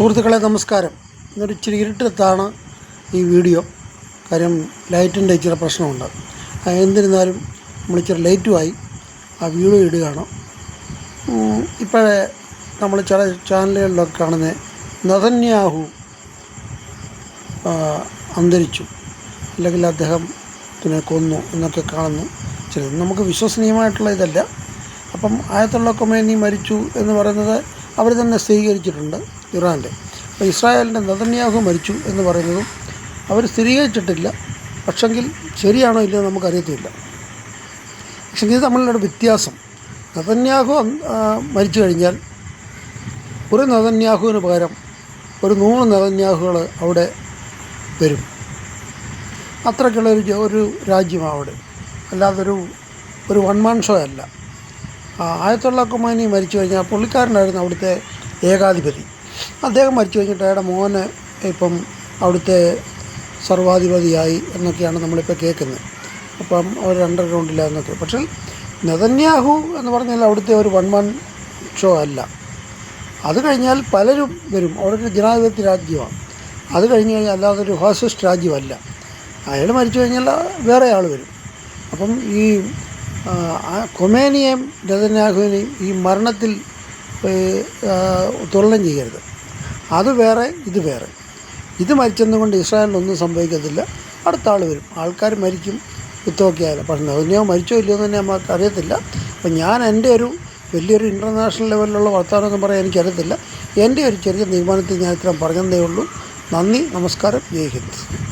സുഹൃത്തുക്കളെ നമസ്കാരം. ഇന്നൊരു ഇച്ചിരി ഇരുട്ടത്താണ് ഈ വീഡിയോ. കാര്യം ലൈറ്റിൻ്റെ ഇച്ചിരി പ്രശ്നമുണ്ട്. എന്നിരുന്നാലും നമ്മളിച്ചിരി ലേറ്റുമായി ആ വീഡിയോ ഇടുകയാണ്. ഇപ്പോഴേ നമ്മൾ ചില ചാനലുകളിലൊക്കെ കാണുന്ന നെതന്യാഹു അന്തരിച്ചു, അല്ലെങ്കിൽ അദ്ദേഹത്തിനെ കൊന്നു എന്നൊക്കെ കാണുന്നു. ചിലത് നമുക്ക് വിശ്വസനീയമായിട്ടുള്ള ഇതല്ല. അപ്പം ആയത്തുള്ള ഖൊമേനി മരിച്ചു എന്ന് പറയുന്നത് അവർ തന്നെ സ്ഥിരീകരിച്ചിട്ടുണ്ട്, ഇറാൻ്റെ. അപ്പോൾ ഇസ്രായേലിൻ്റെ നെതന്യാഹു മരിച്ചു എന്ന് പറയുന്നതും അവർ സ്ഥിരീകരിച്ചിട്ടില്ല. പക്ഷെങ്കിൽ ശരിയാണോ ഇല്ലയോ നമുക്കറിയത്തില്ല. പക്ഷെങ്കിൽ ഇത് തമ്മിലുള്ള വ്യത്യാസം, നെതന്യാഹു മരിച്ചു കഴിഞ്ഞാൽ ഒരു നെതന്യാഹുവിന് പകരം ഒരു 100 നെതന്യാഹുകൾ അവിടെ വരും. അത്രയ്ക്കുള്ളൊരു രാജ്യമാണ് അവിടെ. അല്ലാതൊരു വൺ മാൻ ഷോ അല്ല. ആയത്തുള്ള ഖൊമേനി മരിച്ചു കഴിഞ്ഞാൽ പുള്ളിക്കാരനായിരുന്നു അവിടുത്തെ ഏകാധിപതി. അദ്ദേഹം മരിച്ചു കഴിഞ്ഞിട്ട് അയാളുടെ മോന് ഇപ്പം അവിടുത്തെ സർവാധിപതിയായി എന്നൊക്കെയാണ് നമ്മളിപ്പോൾ കേൾക്കുന്നത്. അപ്പം അവർ അണ്ടർഗ്രൗണ്ടില്ല എന്നൊക്കെ. പക്ഷേ നെതന്യാഹു എന്ന് പറഞ്ഞാൽ അവിടുത്തെ ഒരു വൺ മാൻ ഷോ അല്ല. അത് കഴിഞ്ഞാൽ പലരും വരും. അവിടെ ഒരു ജനാധിപത്യ രാജ്യമാണ്. അത് കഴിഞ്ഞ് കഴിഞ്ഞാൽ അല്ലാതൊരു ഫാസിസ്റ്റ് രാജ്യമല്ല. അയാൾ മരിച്ചു കഴിഞ്ഞാൽ വേറെ ആൾ വരും. അപ്പം ഈ ഖൊമേനിയെയും നെതന്യാഹുവിനെയും ഈ മരണത്തിൽ തുലനം ചെയ്യരുത്. അത് വേറെ, ഇത് വേറെ. ഇത് മരിച്ചെന്നുകൊണ്ട് ഇസ്രായേലിനൊന്നും സംഭവിക്കത്തില്ല. അടുത്ത ആൾ വരും. ആൾക്കാർ മരിക്കും, യുദ്ധമൊക്കെ ആയാലും. പക്ഷേ നെതന്യാഹു മരിച്ചോ ഇല്ലയോ എന്ന് തന്നെ നമുക്ക് അറിയത്തില്ല. അപ്പം ഞാൻ എൻ്റെ ഒരു വലിയൊരു ഇൻ്റർനാഷണൽ ലെവലിലുള്ള വർത്തമാനമൊന്നും പറയാൻ എനിക്കറിയത്തില്ല. എൻ്റെ ഒരു ചെറിയ തീരുമാനത്തിൽ ഞാൻ ഇത്രയും പറഞ്ഞതേ ഉള്ളൂ. നന്ദി, നമസ്കാരം, ജയ് ഹിന്ദ്.